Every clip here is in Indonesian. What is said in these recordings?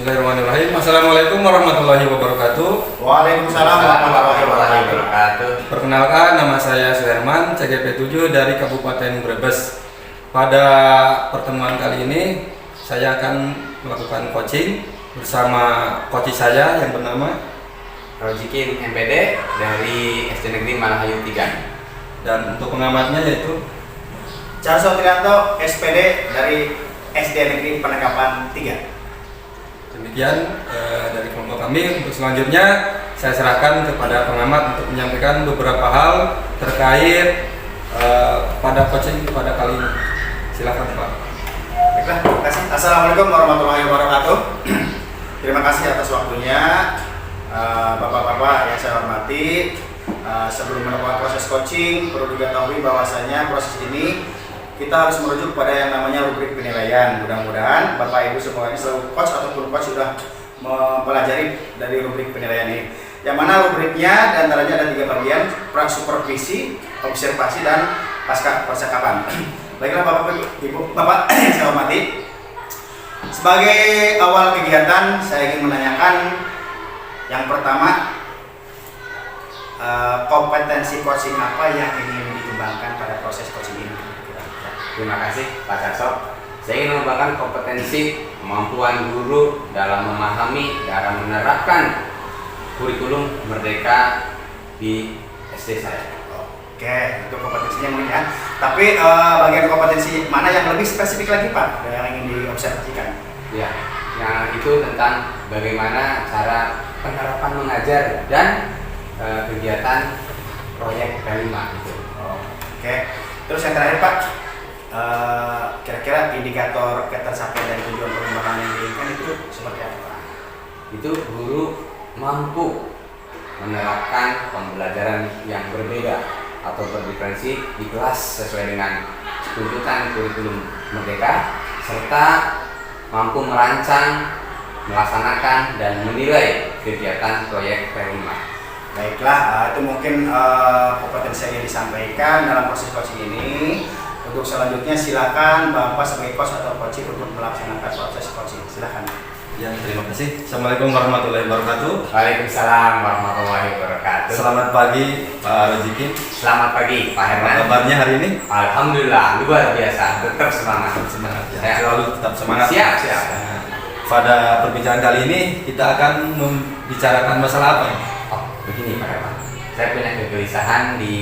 Bismillahirrahmanirrahim. Assalamualaikum warahmatullahi wabarakatuh. Waalaikumsalam warahmatullahi wabarakatuh. Perkenalkan, nama saya Suherman, CGP 7 dari Kabupaten Brebes. Pada pertemuan kali ini, saya akan melakukan coaching bersama coach saya yang bernama Rojikin MPD dari SD Negeri Malahayu 3. Dan untuk pengamatnya yaitu Charles Trianto, SPD dari SD Negeri Penangkapan 3. Demikian dari kelompok kami. Untuk selanjutnya saya serahkan kepada pengamat untuk menyampaikan beberapa hal terkait pada coaching pada kali ini. Silakan Pak. Baiklah, terima kasih. Assalamualaikum warahmatullahi wabarakatuh. Terima kasih atas waktunya, Bapak-bapak yang saya hormati. Sebelum melakukan proses coaching, perlu diketahui bahwasanya proses ini kita harus merujuk pada yang namanya rubrik penilaian. Mudah-mudahan Bapak Ibu semua ini selalu coach ataupun coach sudah mempelajari dari rubrik penilaian ini. Yang mana rubriknya diantaranya ada 3 bagian: pra-supervisi, observasi, dan pasca percakapan. Baiklah Bapak Ibu, Bapak yang saya hormati. Sebagai awal kegiatan, saya ingin menanyakan yang pertama, kompetensi coaching apa yang ingin dikembangkan pada proses coaching ini? Terima kasih Pak Sarso. Saya ingin mengembangkan kompetensi kemampuan guru dalam memahami dan menerapkan kurikulum Merdeka di SD saya. Oke, itu kompetensinya mungkin ya. Tapi bagian kompetensi mana yang lebih spesifik lagi Pak yang ingin diobservasikan? Ya, yang itu tentang bagaimana cara penerapan mengajar dan kegiatan proyek K5 itu. Oke, terus yang terakhir Pak, kira-kira indikator ketersapaian dari tujuan pengembangan yang diinginkan itu seperti apa? Itu guru mampu menerapkan pembelajaran yang berbeda atau berdiferensi di kelas sesuai dengan tuntutan kurikulum Merdeka, serta mampu merancang, melaksanakan, dan menilai kegiatan proyek K5. Baiklah, itu mungkin kompetensi yang disampaikan dalam proses coaching ini. Untuk selanjutnya silakan Bapak sebagai coach atau coaching untuk melaksanakan proses coaching. Silakan. Ya, terima kasih. Assalamualaikum warahmatullahi wabarakatuh. Waalaikumsalam warahmatullahi wabarakatuh. Selamat pagi Pak Rojikin. Selamat pagi Pak Herman. Kabarnya hari ini? Alhamdulillah luar biasa, tetap semangat. Semangat ya. Saya Selalu tetap semangat. Siap, siap. Nah, pada perbincangan kali ini kita akan membicarakan masalah apa? Oh, begini Pak Herman. Saya punya kegelisahan di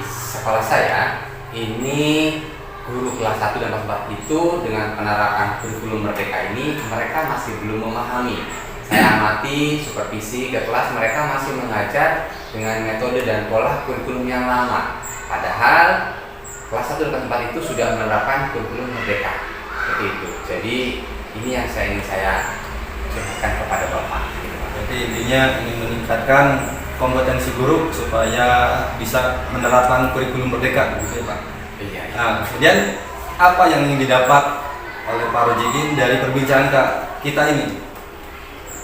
sekolah saya. Ini guru kelas 1 dan kelas 4 itu dengan penerapan kurikulum Merdeka ini mereka masih belum memahami. Saya amati supervisi ke kelas, mereka masih mengajar dengan metode dan pola kurikulum yang lama. Padahal kelas 1 dan kelas 4 itu sudah menerapkan kurikulum Merdeka. Seperti itu. Jadi ini yang saya ingin curhatkan kepada Bapak. Jadi intinya ingin meningkatkan kompetensi guru supaya bisa menerapkan kurikulum Merdeka, gitu ya Pak. Iya. Nah, kemudian apa yang ingin didapat oleh Pak Rojikin dari perbincangan kita ini?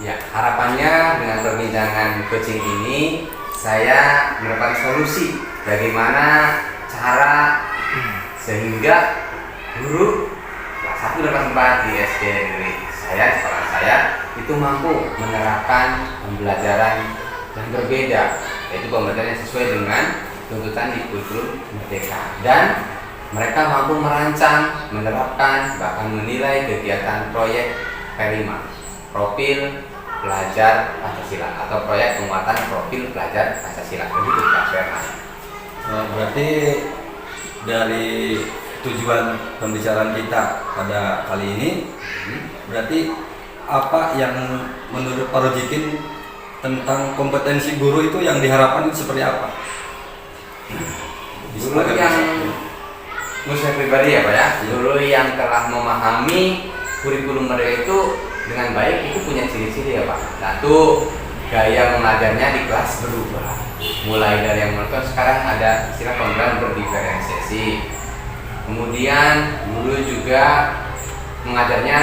Ya, harapannya dengan perbincangan coaching ini saya menemukan solusi bagaimana cara sehingga guru kelas 1 dan kelas 4 di SD negeri saya, sekolah saya itu mampu menerapkan pembelajaran yang berbeda, yaitu pembelajaran yang sesuai dengan tuntutan di kurikulum Merdeka, dan mereka mampu merancang, menerapkan, bahkan menilai kegiatan proyek K5, profil pelajar Pancasila atau proyek penguatan profil pelajar Pancasila. Begitu Pak Ferman. Berarti dari tujuan pembicaraan kita pada kali ini, berarti apa yang menurut Pak Rojikin tentang kompetensi guru itu yang diharapkan itu seperti apa? Guru yang menurut saya pribadi ya Pak ya, guru yang telah memahami kurikulum Merdeka itu dengan baik itu punya ciri-ciri ya Pak. Satu, gaya mengajarnya di kelas berubah. Mulai dari yang menonton sekarang ada istilah pembelajaran berdiferensiasi. Kemudian guru juga mengajarnya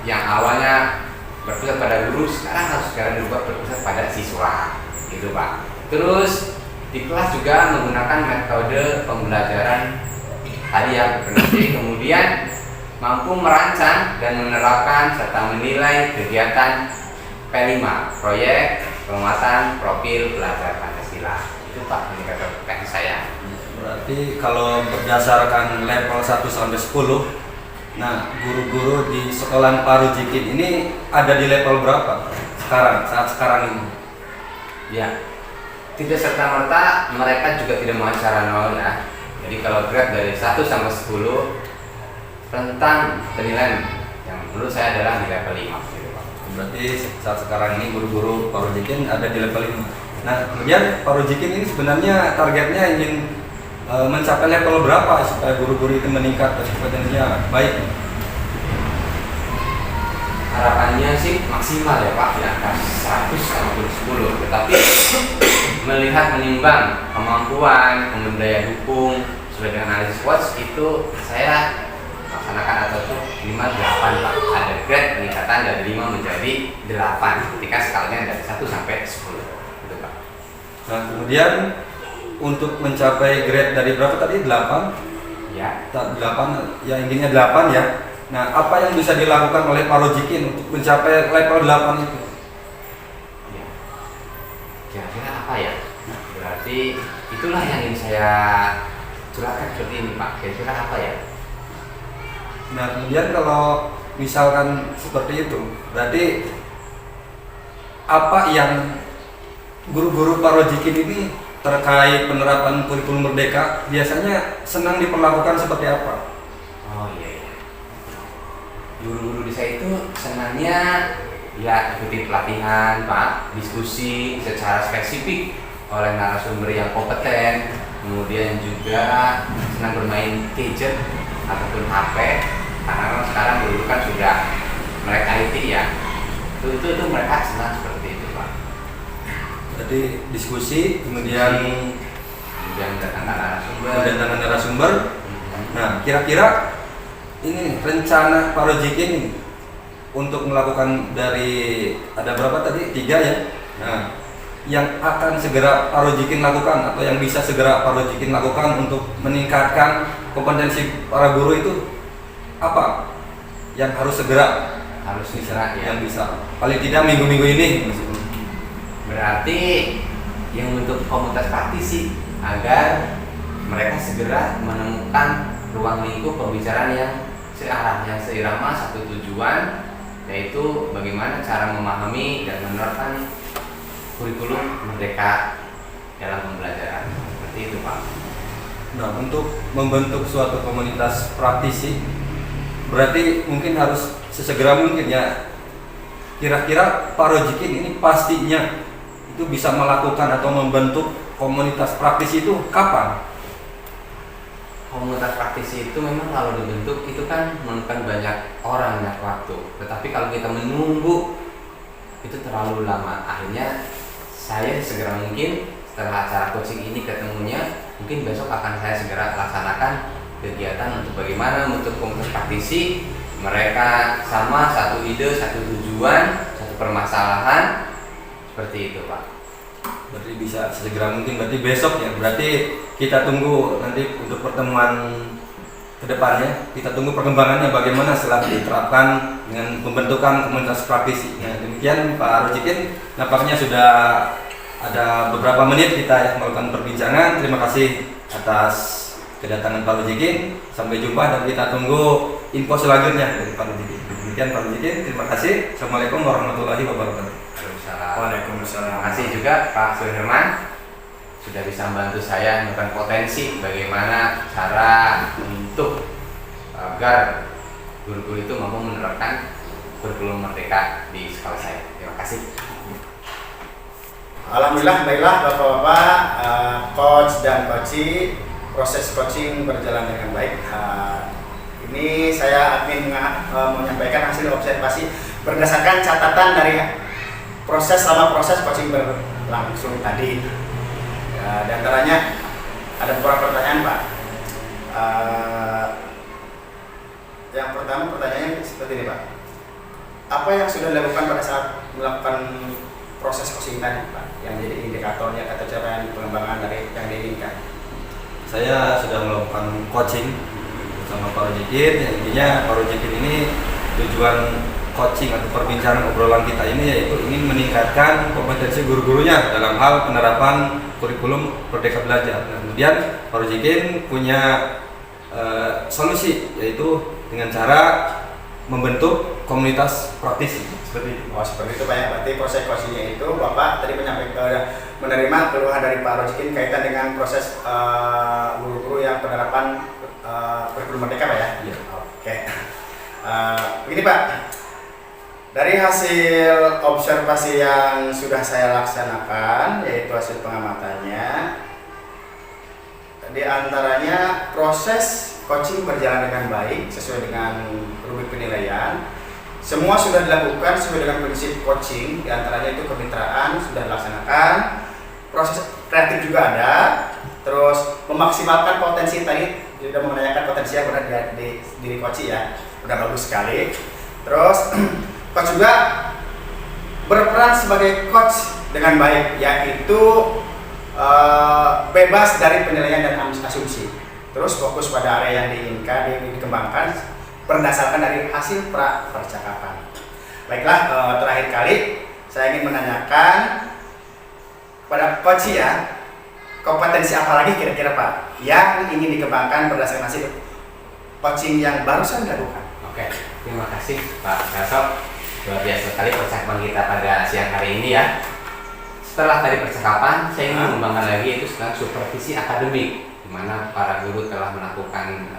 yang awalnya berpusat pada guru sekarang berubah berpusat pada siswa, gitu Pak. Terus di kelas juga menggunakan metode pembelajaran tadi ya, kemudian mampu merancang dan menerapkan serta menilai kegiatan P5, proyek penguatan profil pelajar Pancasila. Itu Pak indikator teknis saya. Berarti kalau berdasarkan level 1 sampai 10, nah guru-guru di sekolah Pak Rujikin ini ada di level berapa saat sekarang ini? Ya, tidak serta-merta mereka juga tidak mau secara nol ya. Jadi kalau grade dari 1 sampai 10 tentang penilaian yang menurut saya adalah di level 5 gitu, Pak. Berarti saat sekarang ini guru-guru Pak Rujikin ada di level 5. Nah kemudian Pak Rujikin ini sebenarnya targetnya ingin mencapai level berapa supaya guru-guru itu meningkat dan kompetensinya baik? Harapannya sih maksimal ya Pak, di angka 100 sampai 10. Tetapi melihat menimbang kemampuan, kemudian daya dukung sesuai dengan analisis coach, itu saya laksanakan atau tuh 5, 8 Pak. Ada grade peningkatan dari 5 menjadi 8 ketika skalanya dari 1 sampai 10 gitu Pak. Nah kemudian untuk mencapai grade dari berapa tadi? 8? Ya. 8, ya intinya 8 ya. Nah apa yang bisa dilakukan oleh Pak Rujikin untuk mencapai level 8 itu? Ya. Kira-kira apa ya? Berarti itulah yang ingin saya curahkan seperti ini Pak. Kira-kira apa ya? Nah kemudian kalau misalkan seperti itu, berarti apa yang guru-guru Pak Rujikin ini terkait penerapan kurikulum merdeka biasanya senang diperlakukan seperti apa? Oh iya. Guru-guru di saya itu senangnya ya ikuti pelatihan Pak, diskusi secara spesifik oleh narasumber yang kompeten, kemudian juga senang bermain gadget ataupun HP, karena kan sekarang dulu kan sudah melek IT ya. Itu mereka senang seperti itu Pak. Jadi diskusi, kemudian mendatangkan narasumber. Nah kira-kira ini rencana Pak Rujikin untuk melakukan dari ada berapa tadi? 3 ya. Nah yang akan segera Pak Rujikin lakukan atau yang bisa segera Pak Rujikin lakukan untuk meningkatkan kompetensi para guru itu apa? Yang harus segera ya. Yang bisa paling tidak minggu-minggu ini. Berarti yang untuk komunitas praktisi agar mereka segera menemukan ruang lingkup pembicaraan yang searah, yang seirama, satu tujuan, yaitu bagaimana cara memahami dan menerapkan kurikulum merdeka dalam pembelajaran. Seperti itu Pak. Nah untuk membentuk suatu komunitas praktisi berarti mungkin harus sesegera mungkin ya. Kira-kira Pak Rujikin ini pastinya itu bisa melakukan atau membentuk komunitas praktisi itu kapan? Komunitas praktisi itu memang kalau dibentuk itu kan memerlukan banyak orang, banyak waktu. Tetapi kalau kita menunggu itu terlalu lama. Akhirnya saya segera mungkin setelah acara coaching ini ketemunya, mungkin besok akan saya segera laksanakan kegiatan untuk bagaimana untuk komunitas praktisi mereka sama satu ide, satu tujuan, satu permasalahan, seperti itu Pak. Berarti bisa segera mungkin, berarti besok ya. Berarti kita tunggu nanti untuk pertemuan kedepannya. Kita tunggu perkembangannya bagaimana setelah diterapkan dengan pembentukan komunitas praktisi. Nah, demikian Pak Rujikin, nampaknya sudah ada beberapa menit kita ya melakukan perbincangan. Terima kasih atas kedatangan Pak Rujikin. Sampai jumpa dan kita tunggu info selanjutnya dari Pak Rujikin. Demikian Pak Rujikin, terima kasih. Assalamualaikum warahmatullahi wabarakatuh. Waalaikumsalam. Terima kasih juga Pak Suherman sudah bisa membantu saya memberikan potensi bagaimana cara untuk agar guru-guru itu mampu menerapkan kurikulum merdeka di sekolah saya. Terima kasih. Alhamdulillah, baiklah Bapak-bapak, coach dan coachee, proses coaching berjalan dengan baik. Ini saya admin menyampaikan hasil observasi berdasarkan catatan dari selama proses coaching berlangsung tadi. Di antaranya ada beberapa pertanyaan Pak. Yang pertama pertanyaannya seperti ini Pak. Apa yang sudah dilakukan pada saat melakukan proses coaching tadi Pak, yang jadi indikatornya atau capaian pengembangan dari yang diinginkan? Saya sudah melakukan coaching bersama Pak Rojikin. Yang intinya Pak Rojikin ini tujuan coaching atau perbincangan obrolan kita ini yaitu ingin meningkatkan kompetensi guru-gurunya dalam hal penerapan kurikulum Merdeka Belajar. Nah, kemudian Pak Rojikin punya solusi yaitu dengan cara membentuk komunitas praktisi seperti itu. Oh seperti itu Pak ya, berarti proses coachingnya itu Bapak tadi menyampaikan menerima keluhan dari Pak Rojikin kaitan dengan proses guru-guru yang penerapan kurikulum Merdeka Pak ya? Iya. Oke. Begini Pak, dari hasil observasi yang sudah saya laksanakan, yaitu hasil pengamatannya, di antaranya proses coaching berjalan dengan baik sesuai dengan rubrik penilaian. Semua sudah dilakukan sesuai dengan prinsip coaching, di antaranya itu kemitraan sudah dilaksanakan, proses kreatif juga ada, terus memaksimalkan potensi tadi, sudah menanyakan potensi yang benar di diri coach ya, udah bagus sekali. Terus coach juga berperan sebagai coach dengan baik, yaitu bebas dari penilaian dan asumsi. Terus fokus pada area yang diinginkan dikembangkan berdasarkan dari hasil percakapan. Baiklah, terakhir kali saya ingin menanyakan pada coach ya, kompetensi apa lagi kira-kira Pak yang ingin dikembangkan berdasarkan hasil coaching yang barusan dilakukan? Oke, terima kasih Pak Gatot. Luar biasa sekali percakapan kita pada siang hari ini ya. Setelah tadi percakapan, saya ingin mengembangkan lagi yaitu tentang supervisi akademik, di mana para guru telah melakukan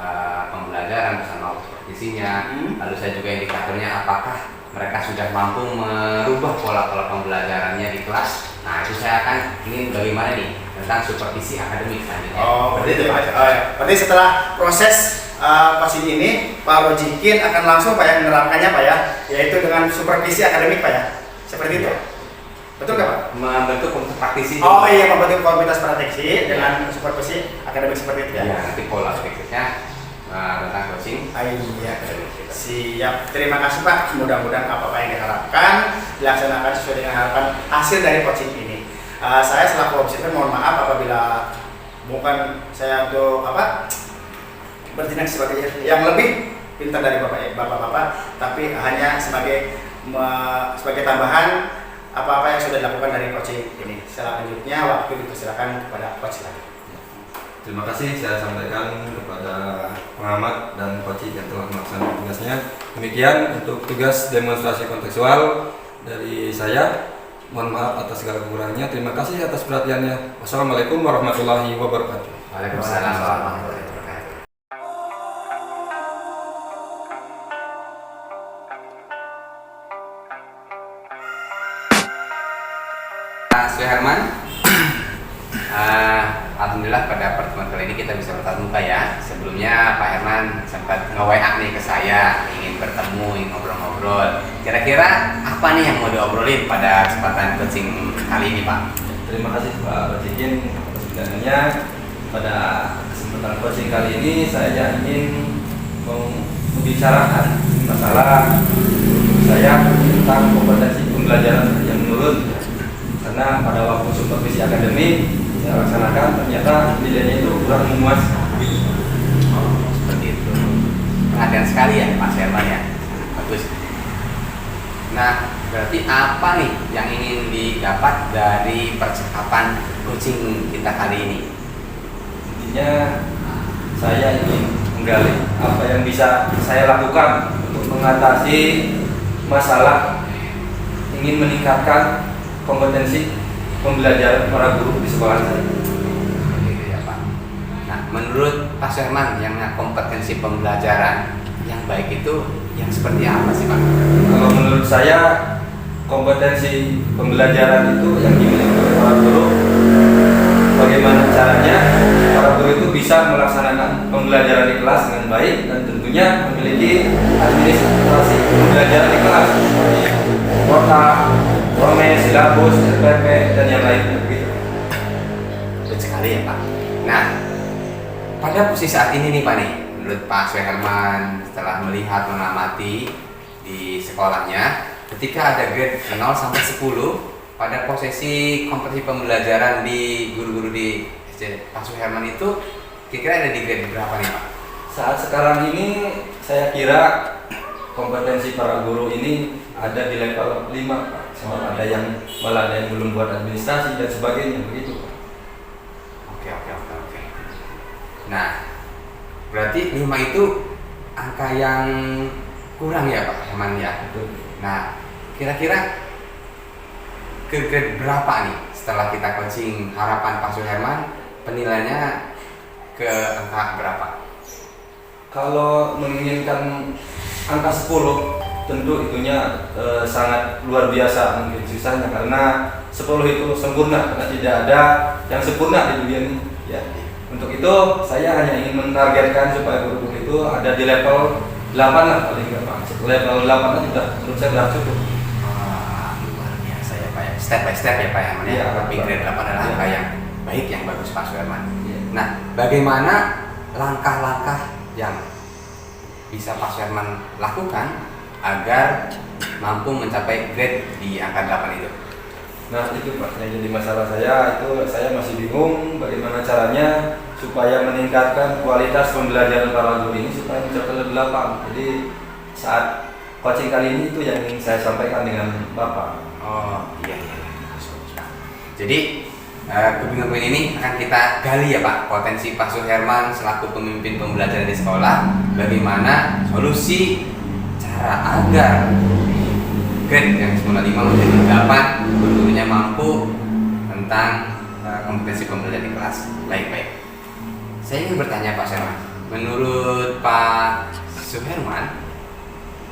pembelajaran bersama supervisinya. Lalu saya juga indikatornya apakah mereka sudah mampu merubah pola-pola pembelajarannya di kelas. Nah itu saya akan ingin bagaimana nih tentang supervisi akademik selanjutnya. Oh, berarti itu Pak. Berarti setelah proses coaching ini, Pak Rojikin akan langsung Pak ya menerapkannya Pak ya, yaitu dengan supervisi akademik Pak ya, seperti itu. Betul nggak Pak? Membentuk komunitas praktisi. Oh iya, membentuk komunitas praktisi dengan supervisi akademik seperti itu ya. Ya, nanti pola berikutnya tentang coaching. Iya, siap. Terima kasih Pak. Mudah-mudahan apa yang diharapkan dilaksanakan sesuai dengan harapan hasil dari coaching ini. Saya selaku observer mohon maaf apabila bukan saya untuk bertindak sebagai yang lebih pintar dari bapak-bapak, tapi hanya sebagai tambahan apa-apa yang sudah dilakukan dari coaching ini. Selanjutnya waktu dipersilakan kepada coach lagi. Terima kasih saya sampaikan kepada pengamat dan coach yang telah melaksanakan tugasnya. Demikian untuk tugas demonstrasi kontekstual dari saya. Mohon maaf atas segala kekurangannya. Terima kasih atas perhatiannya. Wassalamualaikum warahmatullahi wabarakatuh. Waalaikumsalam warahmatullahi wabarakatuh. Pak Herman, alhamdulillah pada pertemuan kali ini kita bisa bertatap muka ya. Sebelumnya Pak Herman sempat nge-WA nih ke saya, ingin bertemu, ingin ngobrol-ngobrol. Kira-kira apa nih yang mau diobrolin pada kesempatan coaching kali ini Pak? Terima kasih Pak Rojikin atas undangannya. Pada kesempatan coaching kali ini saya ingin membicarakan masalah saya tentang kompetensi pembelajaran yang menurun. Karena pada waktu supervisi akademik saya laksanakan ternyata nilainya itu kurang memuaskan. Oh, seperti itu. Perhatian sekali ya Pak Herman ya. Bagus. Nah, berarti apa nih yang ingin didapat dari percakapan coaching kita kali ini? Intinya saya ingin menggali apa yang bisa saya lakukan untuk mengatasi masalah ingin meningkatkan kompetensi pembelajaran para guru di sekolah saya. Begitu ya Pak. Nah, menurut Pak Herman yang kompetensi pembelajaran yang baik itu yang seperti apa sih Pak? Kalau menurut saya kompetensi pembelajaran itu yang dimiliki oleh para guru, bagaimana caranya para guru itu bisa melaksanakan pembelajaran di kelas dengan baik dan tentunya memiliki administrasi pembelajaran di kelas seperti kuota, Romes, silabus, SPP, dan yang lainnya begitu. Betul sekali ya Pak. Nah, pada posisi saat ini nih Pak nih, menurut Pak Herman setelah melihat mengamati di sekolahnya, ketika ada grade 0 sampai 10 pada posisi kompetensi pembelajaran di guru-guru di SD Pak Herman itu kira-kira ada di grade berapa nih Pak? Saat sekarang ini saya kira kompetensi para guru ini ada di level 5 Pak. Sebab ada yang malah ada yang belum buat administrasi dan sebagainya begitu Pak. Oke. Nah, berarti 5 itu angka yang kurang ya Pak Herman ya. Betul. Nah, kira-kira ke grade berapa nih setelah kita coaching harapan Pak Suherman, penilaiannya ke angka berapa? Kalau menginginkan angka 10 tentu itunya sangat luar biasa mungkin susahnya, karena 10 itu sempurna, karena tidak ada yang sempurna di dunia ini ya. Untuk itu saya hanya ingin menargetkan supaya guru-guru itu ada di level 8 lah paling nggak Pak. Level 8 aja sudah menurut saya sudah cukup. Luar biasa ya Pak ya, step by step ya Pak ya, Iya, tapi Pak. grade 8 adalah Iya. angka yang baik, yang bagus Pak Suherman. Iya. Nah, bagaimana langkah-langkah yang bisa Pak Suherman lakukan agar mampu mencapai grade di angka 8 itu? Nah itu Pak, yang jadi masalah saya itu saya masih bingung bagaimana caranya supaya meningkatkan kualitas pembelajaran para guru ini supaya mencapai level 8. Jadi saat coaching kali ini itu yang ingin saya sampaikan dengan Bapak. Oh iya, bagus Pak. Jadi kebingungan ini akan kita gali ya Pak, potensi Pak Suherman selaku pemimpin pembelajaran di sekolah, bagaimana solusi cara agar grade yang semula 5 menjadi 8, guru-gurunya mampu tentang kompetensi pembelajaran di kelas. Baik. Saya ingin bertanya Pak Suherman, menurut Pak Suherman,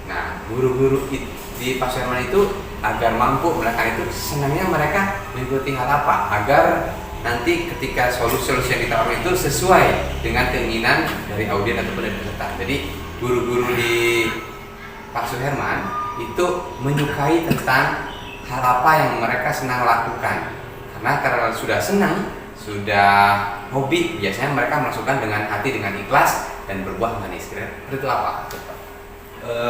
nah guru-guru di Pak Suherman itu agar mampu mereka itu senangnya mereka mengikuti hal apa agar nanti ketika solusi yang ditawarkan itu sesuai dengan keinginan dari audien ataupun dari peserta. Jadi guru-guru di Pak Suherman itu menyukai tentang hal apa yang mereka senang lakukan, karena sudah senang, sudah hobi, biasanya mereka melakukan dengan hati, dengan ikhlas dan berbuah manis. Itu apa?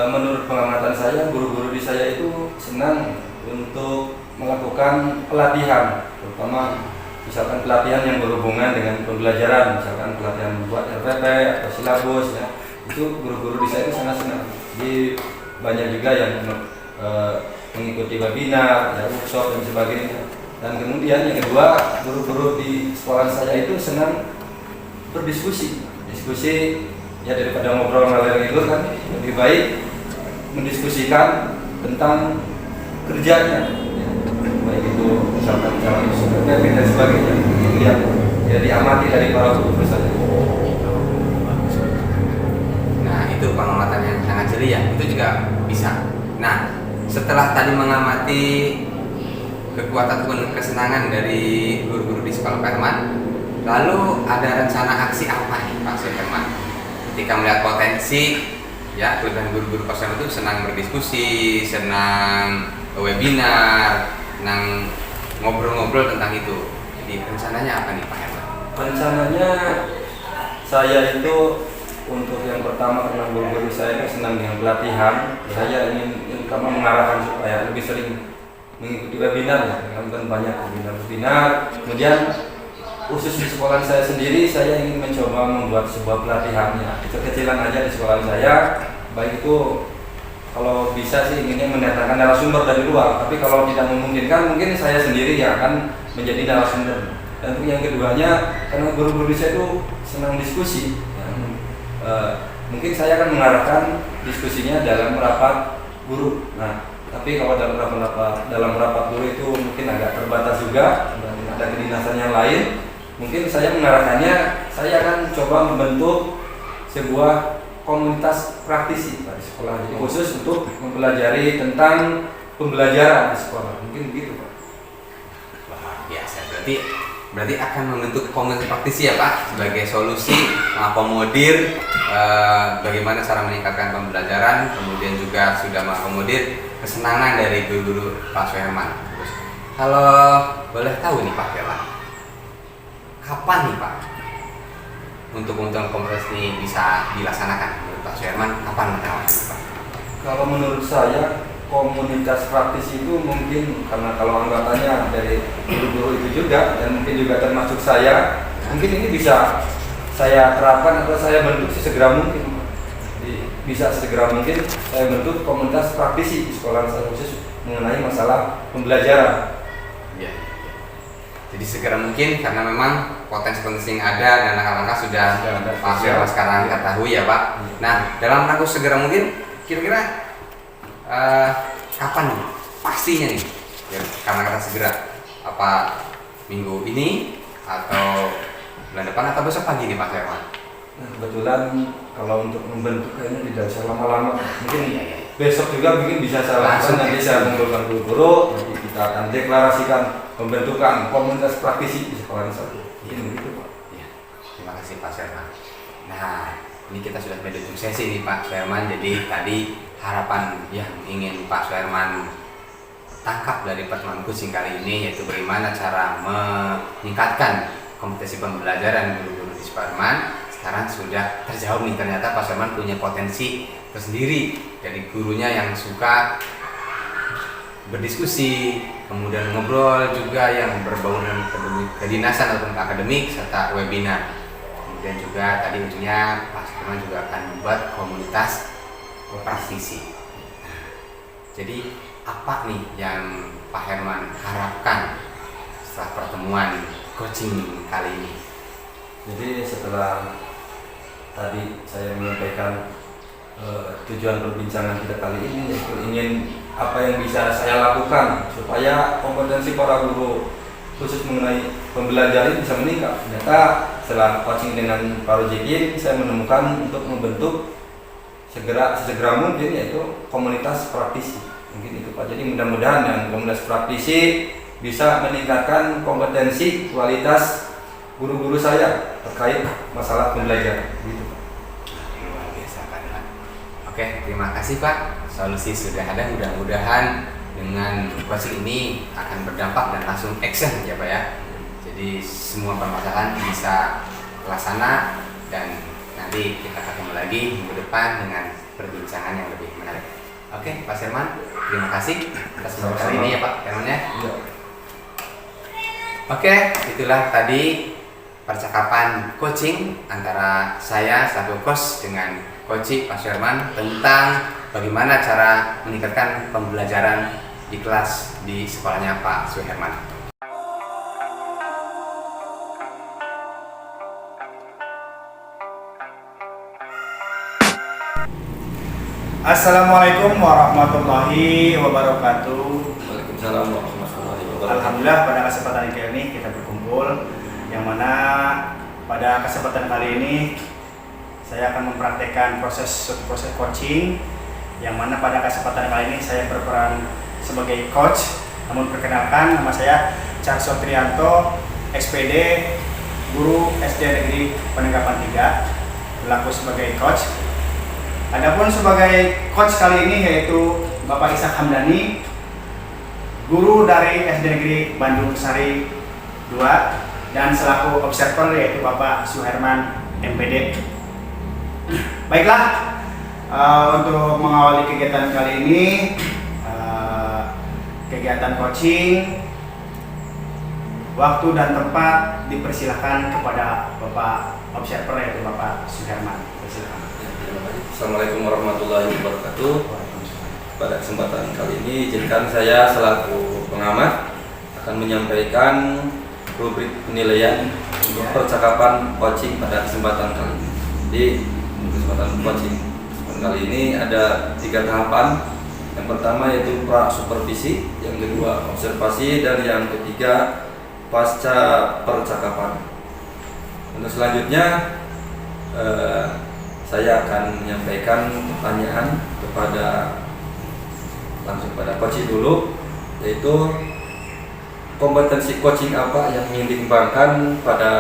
Menurut pengamatan saya, guru-guru di saya itu senang untuk melakukan pelatihan, terutama misalkan pelatihan yang berhubungan dengan pembelajaran, misalkan pelatihan membuat RPP atau silabus ya. Itu guru-guru di saya itu sangat senang. Jadi banyak juga yang mengikuti webinar, ya, workshop dan sebagainya. Dan kemudian yang kedua, guru-guru di sekolah saya itu senang berdiskusi. Diskusi ya, daripada ngobrol ngalir itu kan lebih baik mendiskusikan tentang kerjanya ya. Baik itu misalkan cara SPP dan sebagainya, itu yang ya diamati dari para guru saya. Nah itu pengamatan yang sangat jeli ya, itu juga bisa. Nah setelah tadi mengamati kekuatan ataupun kesenangan dari guru-guru di sekolah Pak Herman, lalu ada rencana aksi apa nih Pak Suherman ketika melihat potensi ya kelebihan guru-guru Pak Suherman itu senang berdiskusi, senang webinar, senang ngobrol-ngobrol tentang itu. Jadi rencananya apa nih Pak Herman? Rencananya saya itu untuk yang pertama, karena guru-guru saya itu senang dengan pelatihan, saya ingin kami mengarahkan supaya lebih sering mengikuti webinar ya, kan banyak webinar. Kemudian khusus di sekolah saya sendiri, saya ingin mencoba membuat sebuah pelatihan ya, kecil-kecilan aja di sekolah saya. Baik itu kalau bisa sih inginnya mendatangkan narasumber dari luar, tapi kalau tidak memungkinkan mungkin saya sendiri yang akan menjadi narasumber. Dan untuk yang keduanya, karena guru-guru saya itu senang diskusi ya, mungkin saya akan mengarahkan diskusinya dalam rapat guru. Nah, tapi kalau dalam rapat guru itu mungkin agak terbatas juga, dan ada kedinasan yang lain. Mungkin saya mengarahkannya, saya akan coba membentuk sebuah komunitas praktisi Pak, di sekolah. Jadi khusus untuk mempelajari tentang pembelajaran di sekolah. Mungkin begitu Pak. Wah biasa, berarti akan membentuk komunitas praktisi ya Pak, sebagai solusi mengakomodir bagaimana cara meningkatkan pembelajaran, kemudian juga sudah mengakomodir kesenangan dari guru-guru Pak Suherman. Kalau boleh tahu nih Pak Herman, kapan nih Pak untuk komunitas ini bisa dilaksanakan menurut Pak Suherman? Kapan Pak? Kalau menurut saya komunitas praktis itu mungkin karena kalau anggapannya dari guru-guru itu juga, dan mungkin juga termasuk saya, mungkin ini bisa saya terapkan atau saya bentuk sesegera mungkin. Jadi bisa sesegera mungkin saya bentuk komunitas praktisi di sekolah saya khusus mengenai masalah pembelajaran. Ya. Jadi segera mungkin karena memang potensi-potensi yang ada dan langkah-langkah sudah Pak Suherman sekarang ketahui ya Pak. Nah, dalam rangka segera mungkin kira-kira kapan nih pastinya nih? Ya, karena kata segera apa minggu ini atau bulan depan atau besok pagi nih Pak Suherman? Nah, kebetulan kalau untuk membentuk kayaknya tidak usah lama-lama. Mungkin besok juga mungkin bisa saya langsung nanti saya kumpulkan guru-guru, nanti kita akan deklarasikan pembentukan komunitas praktisi di sekolah satu. Mungkin begitu Pak. Ya, terima kasih Pak Suherman. Nah, ini kita sudah di ujung sesi nih Pak Suherman. Jadi tadi harapan yang ingin Pak Suherman tangkap dari pertemuan coaching kali ini yaitu bagaimana cara meningkatkan kompetensi pembelajaran guru-guru di Suherman. Sekarang sudah terjawab nih, ternyata Pak Suherman punya potensi tersendiri dari gurunya yang suka berdiskusi, kemudian ngobrol juga yang berbau dengan kedinasan ataupun akademik serta webinar. Kemudian juga tadi ujungnya Pak Suherman juga akan membuat komunitas praktisi. Jadi apa nih yang Pak Herman harapkan setelah pertemuan coaching kali ini? Jadi setelah tadi saya menyampaikan tujuan perbincangan kita kali ini yaitu ingin apa yang bisa saya lakukan supaya kompetensi para guru khusus mengenai pembelajaran bisa meningkat. Ternyata setelah coaching dengan Pak Rojikin saya menemukan untuk membentuk sesegera mungkin yaitu komunitas praktisi. Mungkin itu Pak. Jadi mudah-mudahan dengan komunitas praktisi bisa meningkatkan kompetensi kualitas guru-guru saya terkait masalah pembelajaran gitu Pak. Luar biasa Pak. Oke, terima kasih Pak. Solusi sudah ada, mudah-mudahan dengan coaching ini akan berdampak dan langsung action ya Pak ya. Jadi semua permasalahan bisa terlaksana dan nanti kita ketemu lagi minggu depan dengan perbincangan yang lebih menarik. Oke, Pak Suherman, terima kasih atas waktu kali ini ya Pak Herman ya. Oke, itulah tadi percakapan coaching antara saya selaku coach dengan coach Pak Suherman tentang bagaimana cara meningkatkan pembelajaran di kelas di sekolahnya Pak Suherman. Assalamualaikum warahmatullahi wabarakatuh. Waalaikumsalam warahmatullahi wabarakatuh. Alhamdulillah pada kesempatan kali ini kita berkumpul, yang mana pada kesempatan kali ini saya akan mempraktekkan proses coaching, yang mana pada kesempatan kali ini saya berperan sebagai coach. Namun perkenalkan, nama saya Charles Trianto, SPD, guru SD Negeri Penanggapan 3, berlaku sebagai coach. Adapun sebagai coach kali ini yaitu Bapak Ishak Hamdani, guru dari SD Negeri Bandung Sari 2, dan selaku observer yaitu Bapak Suherman MPD. Baiklah, untuk mengawali kegiatan kali ini, kegiatan coaching, waktu dan tempat dipersilahkan kepada Bapak observer yaitu Bapak Suherman. Silakan. Assalamualaikum warahmatullahi wabarakatuh. Pada kesempatan kali ini izinkan saya selaku pengamat akan menyampaikan rubrik penilaian untuk percakapan coaching pada kesempatan kali ini. Jadi untuk kesempatan coaching kali ini ada 3 tahapan. Yang pertama yaitu pra supervisi, yang kedua observasi, dan yang ketiga pasca percakapan. Untuk selanjutnya saya akan menyampaikan pertanyaan langsung pada coaching dulu, yaitu kompetensi coaching apa yang ingin dikembangkan pada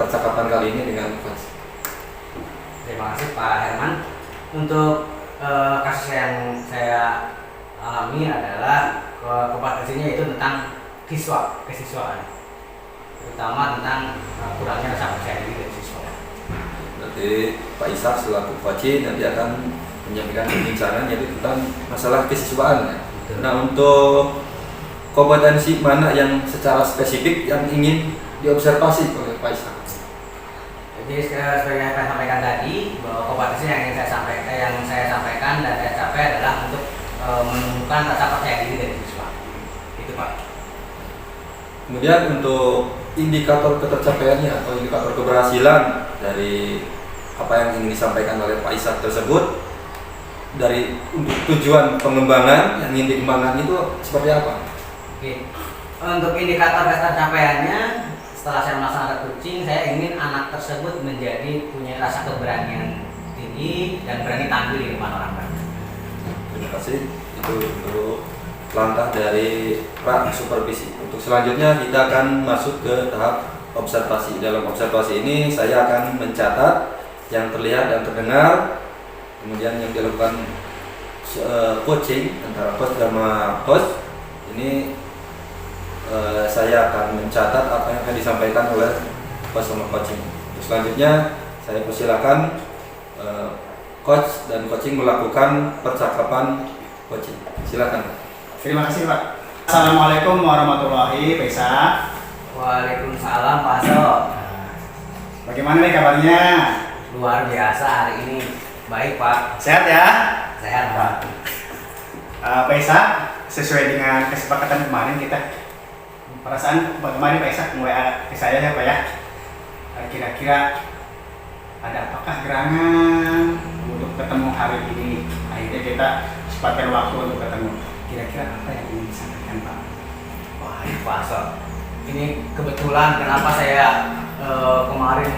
percakapan kali ini dengan coach. Terima kasih Pak Herman. Untuk kasus yang saya alami adalah kompetensinya itu tentang kesiswaan, terutama tentang kurangnya rasa percaya diri dari siswa. Berarti Pak Ishak selaku coach nanti akan menyampaikan perbincangan yaitu tentang masalah kesiswaan. Nah, untuk kompetensi mana yang secara spesifik yang ingin diobservasi oleh Pak Ishak? Jadi seperti yang saya sampaikan tadi, bahwa kompetisi yang saya sampaikan dan saya capai adalah untuk menumbuhkan rasa percaya diri dari siswa. Itu Pak. Kemudian untuk indikator ketercapaiannya atau indikator keberhasilan dari apa yang ingin disampaikan oleh Pak Ishak tersebut, dari untuk tujuan pengembangan yang ingin dikembangkan itu seperti apa? Oke. Untuk indikator ketercapaiannya, setelah saya melaksanakan coaching, saya ingin anak tersebut menjadi punya rasa keberanian tinggi dan berani tampil di depan orang banyak. Terima kasih. Itu untuk langkah dari Pak Supervisi. Untuk selanjutnya kita akan masuk ke tahap observasi. Dalam observasi ini saya akan mencatat yang terlihat dan terdengar, kemudian yang dilakukan coaching antara coach sama coach. Ini saya akan mencatat apa yang akan disampaikan oleh coach sama coaching. Untuk selanjutnya saya persilakan coach dan coaching melakukan percakapan coaching. Silakan. Terima kasih Pak. Assalamualaikum warahmatullahi wabarakatuh. Waalaikumsalam Pak Aso. Bagaimana nih kabarnya? Luar biasa hari ini. Baik Pak. Sehat ya? Sehat Pak. Pak Ishak, sesuai dengan kesepakatan kemarin kita, perasaan kemarin Pak Ishak nge-WA ke saya ya Pak ya. Kira-kira ada apakah gerangan untuk ketemu hari ini? Akhirnya kita sempatkan waktu untuk ketemu. Kira-kira apa yang ingin disampaikan Pak? Wah, Pak Aso. Ini kebetulan kenapa saya kemarin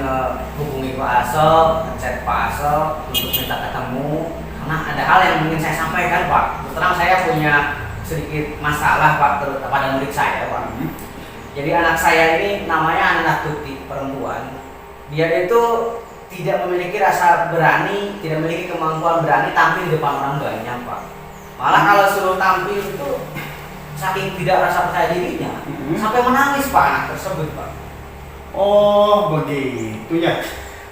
hubungi Pak Aso, chat Pak Aso untuk minta ketemu, karena ada hal yang ingin saya sampaikan Pak. Terus saya punya sedikit masalah Pak pada murid saya Pak. Jadi anak saya ini namanya Ananda Tuti, perempuan. Dia itu tidak memiliki rasa berani, tidak memiliki kemampuan berani tampil di depan orang banyak Pak. Malah kalau suruh tampil itu saking tidak rasa percaya dirinya, sampai menangis Pak anak tersebut Pak. Oh begitu ya.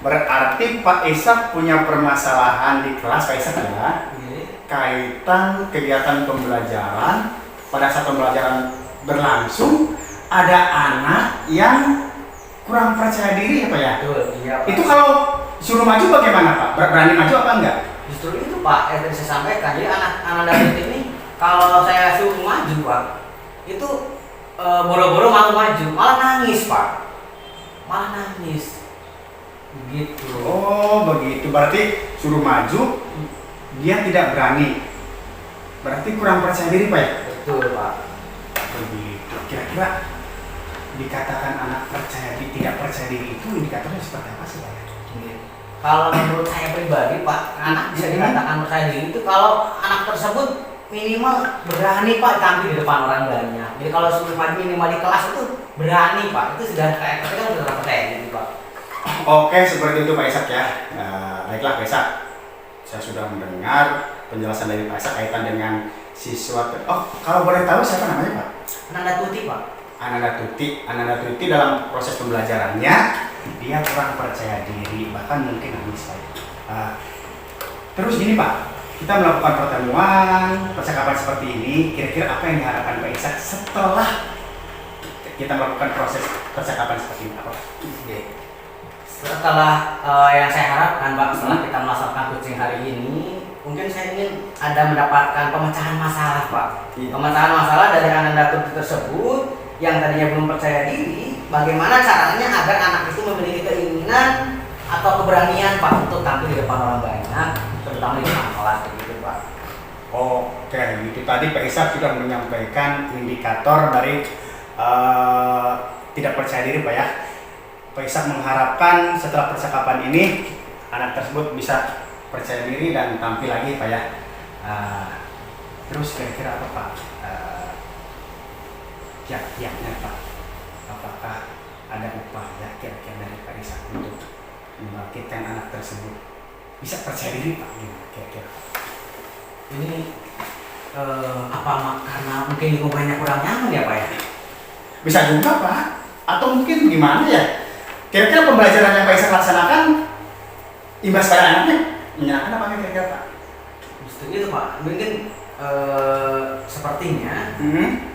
Berarti Pak Ishak punya permasalahan di kelas Pak Ishak ya. Kaitan kegiatan pembelajaran, pada saat pembelajaran berlangsung ada anak yang kurang percaya diri ya Pak ya. Betul, iya Pak. Itu kalau suruh maju bagaimana Pak? Berani maju apa enggak? Justru itu Pak yang tadi saya sampaikan. Jadi anak David ini kalau saya suruh maju Pak, itu boro-boro mau maju, malah nangis Pak. Malah nangis. Begitu. Oh begitu. Berarti suruh maju dia tidak berani. Berarti kurang percaya diri Pak ya? Betul Pak. Begitu. Kira-kira dikatakan anak tidak percaya diri itu indikatornya seperti apa sih Pak? Kalau menurut saya pribadi Pak, anak bisa dikatakan percaya diri itu kalau anak tersebut minimal berani Pak tampil di depan orang banyak. Jadi kalau suruh maju minimal di kelas itu berani Pak, itu sudah kayak ketika sudah percaya diri Pak. Oke, seperti itu Pak Ishak ya. Baiklah Pak Ishak, saya sudah mendengar penjelasan dari Pak Ishak kaitan dengan siswa. Oh, kalau boleh tahu siapa namanya Pak? Ananda Tuti Pak. Ananda Tuti dalam proses pembelajarannya dia kurang percaya diri, bahkan mungkin nangis Pak. Terus gini Pak, kita melakukan pertemuan, percakapan seperti ini, kira-kira apa yang diharapkan Pak Ishak setelah kita melakukan proses percakapan seperti ini Pak? Setelah yang saya harapkan Pak, setelah kita melaksanakan coaching hari ini, mungkin saya ingin ada mendapatkan pemecahan masalah Pak. Pemecahan masalah dari Ananda Tuti tersebut yang tadinya belum percaya diri, bagaimana caranya agar anak itu memiliki keinginan atau keberanian Pak untuk tampil di depan orang banyak, terutama di depan kelas begitu Pak. Oke, itu tadi Pak Ishak sudah menyampaikan indikator dari tidak percaya diri Pak ya. Pak Ishak mengharapkan setelah percakapan ini anak tersebut bisa percaya diri dan tampil lagi Pak ya. Terus kira-kira apa Pak? Kiat-kiatnya Pak, apakah ada upaya kira-kira dari Pak Ishak untuk membangkitkan anak tersebut bisa percaya diri Pak? Kira-kira Ini karena mungkin lingkungannya kurang nyaman ya Pak ya? bisa juga Pak, atau mungkin gimana ya? Kira-kira pembelajaran yang Pak Ishak laksanakan imbas pada anaknya menyenangkan apa kira-kira Pak? Justru itu Pak, mungkin sepertinya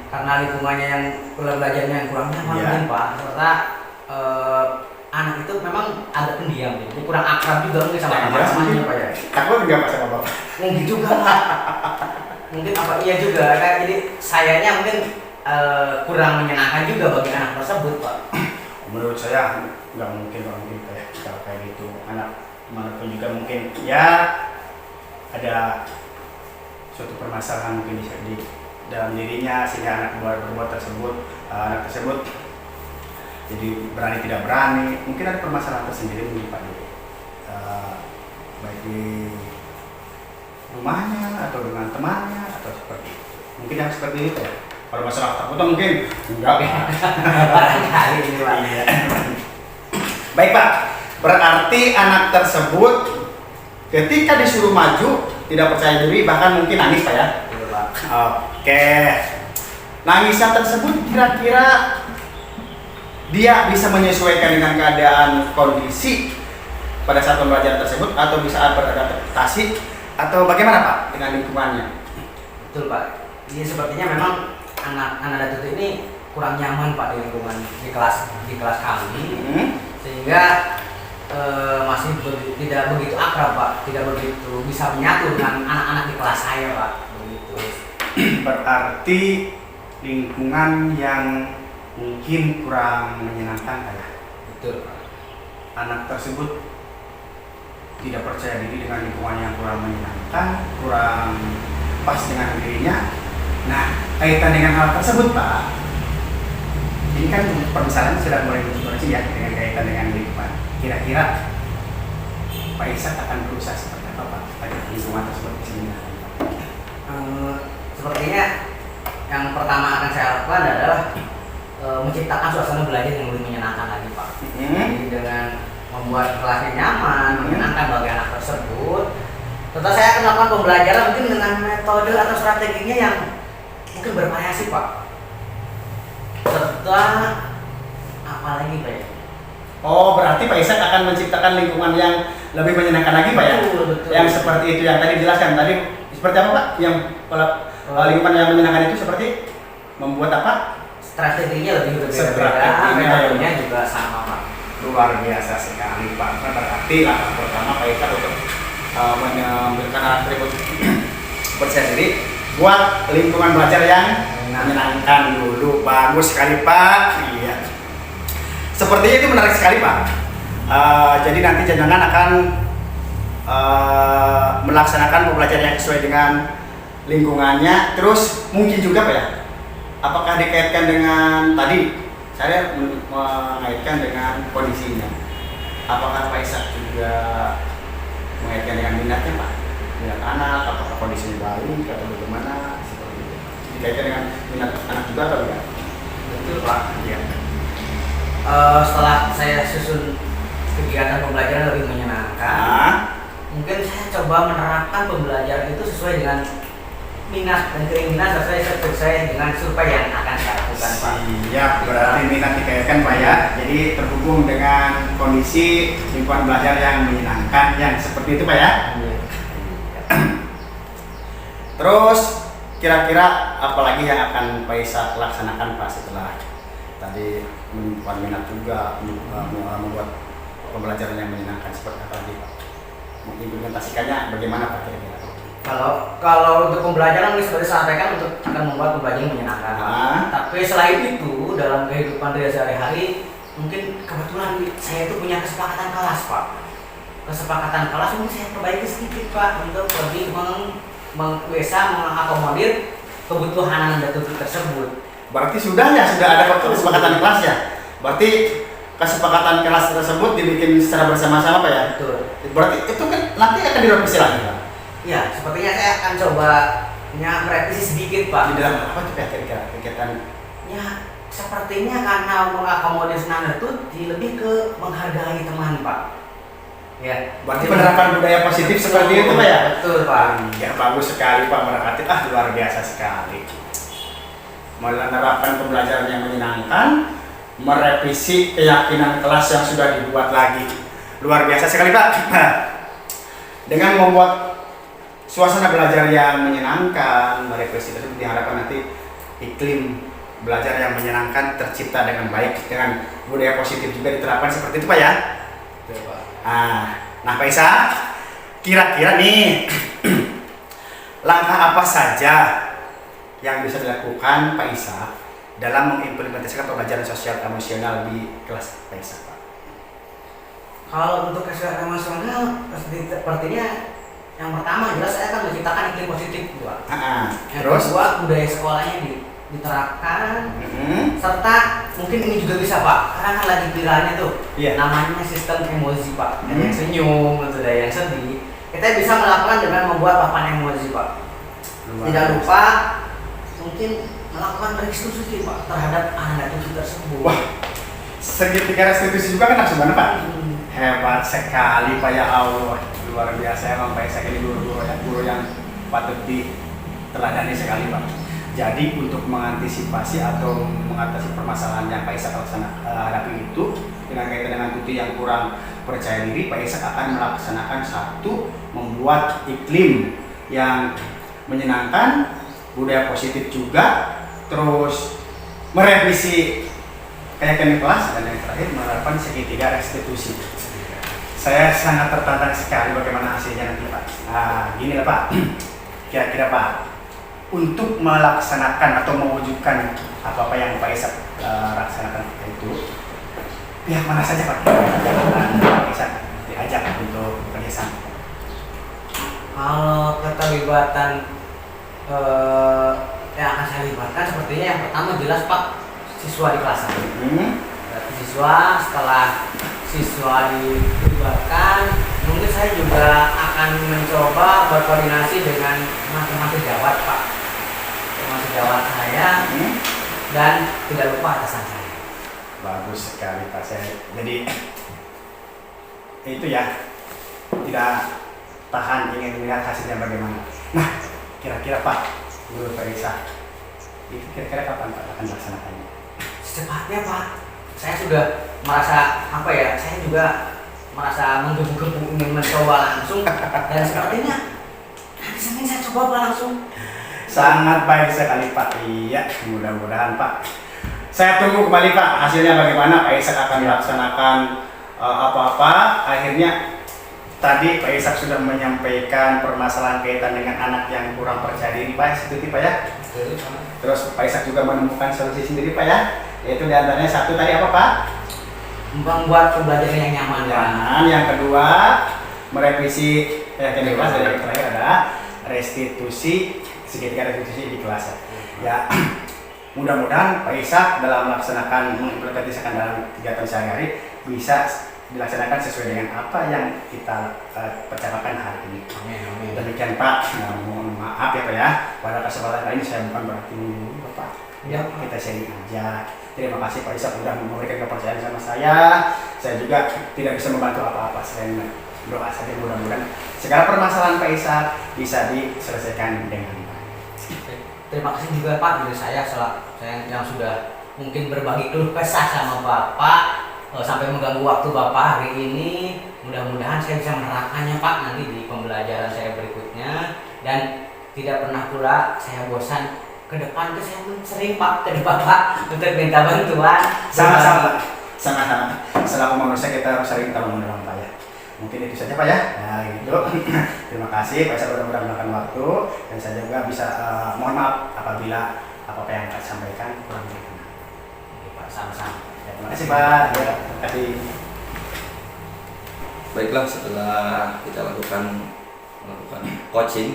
karena lingkungannya yang belajarnya yang kurang nyaman mungkin Pak, serta anak itu memang agak pendiam, jadi kurang akrab juga mungkin sama Ya, teman-temannya Pak ya. Takut nggak Pak sama Bapak? Mungkin juga Pak. Mungkin apa iya juga kayak jadi sayanya mungkin kurang menyenangkan juga bagi anak tersebut Pak. Menurut saya nggak mungkin kayak kalau kayak gitu. Anak manapun juga mungkin ya ada suatu permasalahan mungkin di dalam dirinya sehingga anak berbuat tersebut, anak tersebut jadi berani tidak berani. Mungkin ada permasalahan tersendiri mungkin Pak, baik di rumahnya atau dengan temannya atau seperti itu. Mungkin yang seperti itu ya. Kalau masalah takut mungkin enggak Pak. Barangkali ini Pak. Iya. Baik Pak, berarti anak tersebut ketika disuruh maju tidak percaya diri, bahkan mungkin nangis Pak ya? Betul, Pak. Oke. Nangisnya tersebut kira-kira dia bisa menyesuaikan dengan keadaan kondisi pada saat pembelajaran tersebut atau bisa beradaptasi atau bagaimana Pak dengan lingkungannya? Betul Pak. Jadi sepertinya memang anak Datut ini kurang nyaman Pak di lingkungan di kelas kami, sehingga masih tidak begitu akrab Pak, tidak begitu bisa menyatu dengan anak-anak di kelas saya Pak, begitu. Berarti lingkungan yang mungkin kurang menyenangkan Pak ya? Betul Pak. Anak tersebut tidak percaya diri dengan lingkungan yang kurang menyenangkan, kurang pas dengan dirinya. Nah, kaitan dengan hal tersebut Pak, ini kan permasalahan sudah mulai muncul ya dengan kaitan dengan lingkungan. Kira-kira Pak Ishak akan berusaha seperti apa Pak pada lingkungan tersebut di sini? Sepertinya yang pertama akan saya lakukan adalah menciptakan suasana belajar yang lebih menyenangkan lagi Pak. Jadi dengan membuat kelasnya nyaman, menyenangkan bagi anak tersebut. Tentu saya akan melakukan pembelajaran mungkin dengan metode atau strateginya yang mungkin bervariasi Pak. Serta apalagi Pak ya? Oh, berarti Pak Ishak akan menciptakan lingkungan yang lebih menyenangkan lagi Pak ya? Betul. Yang seperti itu yang tadi dijelaskan tadi seperti apa Pak? Yang lingkungan yang menyenangkan itu seperti membuat apa? Strateginya lebih berbeda, Strateginya metodenya juga sama Pak. Luar biasa sekali Pak. Berarti langkah pertama Pak Ishak untuk memberikan atribut percaya diri buat lingkungan belajar yang menyenangkan dulu. Bagus sekali Pak. Iya. Sepertinya itu menarik sekali Pak. Jadi nanti jenengan akan melaksanakan pembelajaran yang sesuai dengan lingkungannya. Terus mungkin juga Pak ya, apakah dikaitkan dengan tadi saya mengaitkan dengan kondisinya. Apakah Pak Ishak juga mengaitkan dengan minatnya Pak? Minat anak, apakah kondisinya baik atau bagaimana? Seperti itu. Dikaitkan dengan minat anak juga atau tidak? Betul Pak. Iya. Setelah saya susun kegiatan pembelajaran lebih menyenangkan, mungkin saya coba menerapkan pembelajaran itu sesuai dengan minat dan keinginan sesuai dengan survei yang akan saya lakukan Pak. Iya, berarti minat dikaitkan Pak ya. Jadi terhubung dengan kondisi lingkungan belajar yang menyenangkan, yang seperti itu Pak ya. Terus kira-kira apalagi yang akan Pak Ishak laksanakan Pak setelah tadi menunjukkan minat juga membuat pembelajaran yang menyenangkan seperti apa lagi Pak? Mengimplementasikannya bagaimana Pak kira-kira? Kalau untuk pembelajaran seperti saya sampaikan untuk akan membuat pembelajaran menyenangkan. Tapi selain itu dalam kehidupan dia sehari-hari mungkin kebetulan saya itu punya kesepakatan kelas Pak. Kesepakatan kelas mungkin saya perbaiki sedikit Pak untuk lebih bisa mengakomodir kebutuhan anak Datut tersebut. Berarti sudah ada kesepakatan kelas ya? Berarti kesepakatan kelas tersebut dibikin secara bersama-sama Pak ya? Betul. Berarti itu kan nanti akan direvisi lagi Pak? Ya, sepertinya saya akan coba merevisi sedikit Pak. Di dalam apa tuh kira-kira kegiatan? Ya, sepertinya karena mengakomodir anak Datut lebih ke menghargai teman Pak. Ya, Berarti penerapan budaya positif seperti itu Pak ya? Betul Pak. Ya bagus sekali Pak, berarti luar biasa sekali. Menerapkan pembelajaran yang menyenangkan, merevisi keyakinan kelas yang sudah dibuat lagi. Luar biasa sekali Pak. Dengan membuat suasana belajar yang menyenangkan, merevisi tersebut diharapkan nanti iklim belajar yang menyenangkan tercipta dengan baik, dengan budaya positif juga diterapkan seperti itu Pak ya. Betul, Pak. Nah Pak Isa, kira-kira nih langkah apa saja yang bisa dilakukan Pak Isa dalam mengimplementasikan pembelajaran sosial emosional di kelas Pak Isa, Pak? Kalau untuk kesehatan emosional sepertinya yang pertama jelas saya akan menciptakan iklim positif, Pak. Yang Terus kedua budaya sekolahnya diterapkan, serta mungkin ini juga bisa Pak, karena kan lagi viralnya tuh, namanya sistem emoji Pak. Ada yang senyum, ada yang sedih. Kita bisa melakukan dengan membuat papan emoji Pak. Tidak lupa mungkin melakukan restitusi Pak terhadap anak itu tersebut. Wah, segitiga restitusi juga kan langsung mana Pak? Hebat sekali Pak, ya Allah, luar biasa emang Pak Isa ini guru yang patut diteladani sekali Pak. Jadi untuk mengantisipasi atau mengatasi permasalahan yang Pak Isa hadapi itu dengan kaitan dengan tuti yang kurang percaya diri, Pak Isa akan melaksanakan satu, membuat iklim yang menyenangkan, budaya positif juga, terus merevisi keyakinan kelas, dan yang terakhir menerapkan segitiga restitusi. Saya sangat tertantang sekali bagaimana hasilnya nanti Pak. Gini lah Pak, kira-kira Pak, untuk melaksanakan atau mewujudkan apa-apa yang Pak Isa laksanakan itu, pihak mana saja Pak yang Pak Isa diajak untuk kerjasama? Kalau keterlibatan yang akan saya libatkan sepertinya yang pertama jelas Pak, siswa di kelas. Siswa, setelah siswa dilibatkan, mungkin saya juga akan mencoba berkoordinasi dengan teman-teman sejawat Pak, teman sejawat saya, dan tidak lupa atasan saya. Bagus sekali Pak. Saya jadi itu ya, tidak tahan ingin melihat hasilnya bagaimana. Nah, kira-kira Pak, menurut Pak Isa, itu kira-kira kapan Pak akan melaksanakannya? Secepatnya Pak. Saya sudah merasa saya juga merasa menggebu-gebu ingin mencoba langsung, dan sepertinya nanti Senin saya coba Pak langsung. Sangat baik sekali Pak. Iya, mudah-mudahan Pak. Saya tunggu kembali Pak hasilnya bagaimana Pak Isa akan melaksanakan apa-apa. Akhirnya tadi Pak Isa sudah menyampaikan permasalahan kaitan dengan anak yang kurang percaya diri Pak, itu Pak ya. Terus Pak Isa juga menemukan solusi sendiri Pak ya, yaitu diantaranya satu tadi apa Pak? Membuat pembelajaran yang nyaman. Yang kedua, merevisi keyakinan kelas, dan yang terakhir ada restitusi, segitiga restitusi di kelas ya. Mudah-mudahan Pak Isa dalam melaksanakan mengimplementasikan dalam kegiatan sehari-hari bisa dilaksanakan sesuai dengan apa yang kita percakapan hari ini. Amin. Demikian Pak. Mohon maaf ya Pak ya, pada kesempatan kali ini saya bukan berarti menunggu Bapak. Ya, Kita sharing aja. Terima kasih Pak Isa sudah memberikan kepercayaan sama saya. Saya juga tidak bisa membantu apa-apa selain doa saja, mudah-mudahan segala permasalahan Pak Isa bisa diselesaikan dengan baik. Terima kasih juga Pak dari saya yang sudah mungkin berbagi keluh kesah sama Bapak sampai mengganggu waktu Bapak hari ini. Mudah-mudahan saya bisa menerapkannya Pak nanti di pembelajaran saya berikutnya, dan tidak pernah pula saya bosan ke depan. Saya sering Pak ke Bapak untuk minta bantuan. Sama-sama. Selaku manusia kita harus sering tolong menolong Pak ya. Mungkin itu saja Pak ya. Nah gitu. Terima kasih Pak Isa sudah menggunakan waktu, dan saya juga bisa mohon maaf apabila apa yang saya sampaikan kurang berkenan. Pak, sama-sama. Ya, terima kasih Pak. Ya, terima kasih. Baiklah, setelah kita melakukan coaching,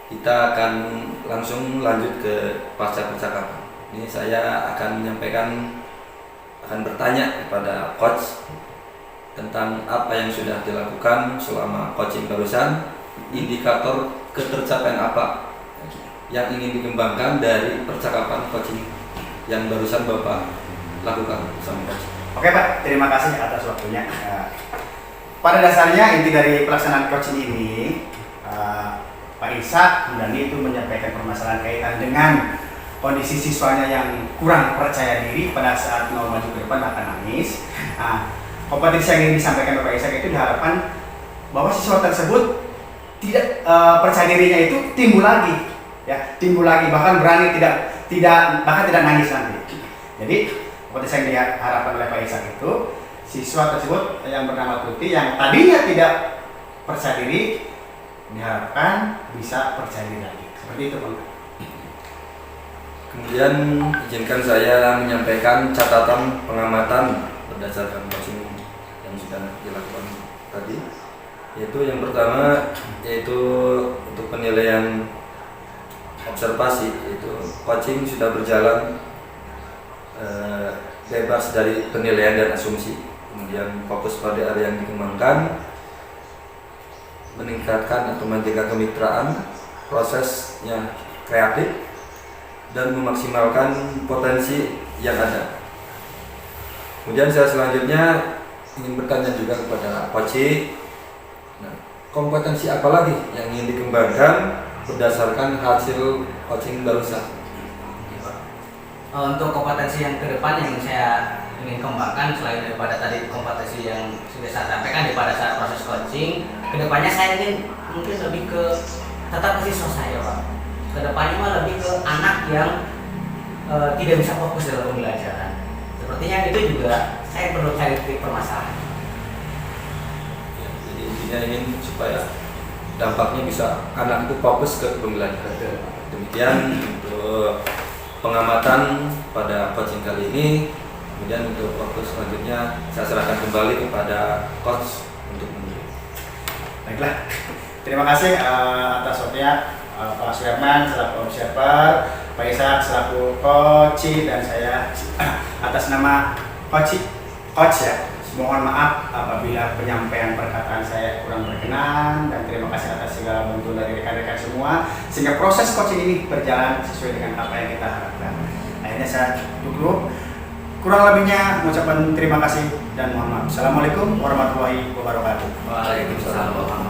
kita akan langsung lanjut ke pasca percakapan. Ini saya akan bertanya kepada coach tentang apa yang sudah dilakukan selama coaching barusan, indikator ketercapaian apa yang ingin dikembangkan dari percakapan coaching yang barusan Bapak lakukan sama coach. Oke Pak, terima kasih atas waktunya. Pada dasarnya inti dari pelaksanaan coaching ini, Pak Isa itu menyampaikan permasalahan kaitan dengan kondisi siswanya yang kurang percaya diri pada saat mau maju ke depan akan nangis. Kompetisi yang ingin disampaikan Bapak Isa itu diharapkan bahwa siswa tersebut tidak percaya dirinya itu timbul lagi ya timbul lagi, bahkan berani bahkan tidak nangis nanti. Jadi seperti yang diharapkan oleh Pak Ishak itu, siswa tersebut yang bernama Tuti yang tadinya tidak percaya diri diharapkan bisa percaya diri lagi. Seperti itu, Bang. Kemudian izinkan saya menyampaikan catatan pengamatan berdasarkan coaching yang sudah dilakukan tadi. Yaitu yang pertama yaitu untuk penilaian observasi, itu coaching sudah berjalan bebas dari penilaian dan asumsi. Kemudian fokus pada area yang dikembangkan, meningkatkan atau menjaga kemitraan, prosesnya kreatif, dan memaksimalkan potensi yang ada. Kemudian saya selanjutnya ingin bertanya juga kepada Koci, kompetensi apa lagi yang ingin dikembangkan berdasarkan hasil coaching barusan? Untuk kompetensi yang ke depan yang saya ingin kembangkan selain daripada tadi kompetensi yang sudah saya sampaikan pada saat proses coaching, kedepannya saya ingin mungkin lebih ke tetap ke siswa saya, Pak. Kedepannya mah lebih ke anak yang tidak bisa fokus dalam pembelajaran. Sepertinya itu juga saya perlu cari titik permasalahan. Ya, jadi intinya ingin supaya dampaknya bisa anak itu fokus ke pembelajaran. Demikian untuk pengamatan pada coaching kali ini. Kemudian untuk fokus selanjutnya saya serahkan kembali kepada coach untuk menjawab. Baiklah, terima kasih atas waktunya Pak Suherman selaku observer, Pak Ishak selaku coach, dan saya atas nama coach ya. Mohon maaf apabila penyampaian perkataan saya kurang berkenan, dan terima kasih atas segala bantuan dari rekan-rekan semua sehingga proses coaching ini berjalan sesuai dengan apa yang kita harapkan. Akhirnya saya tutup. Kurang lebihnya mengucapkan terima kasih dan mohon maaf. Assalamualaikum warahmatullahi wabarakatuh. Waalaikumsalam.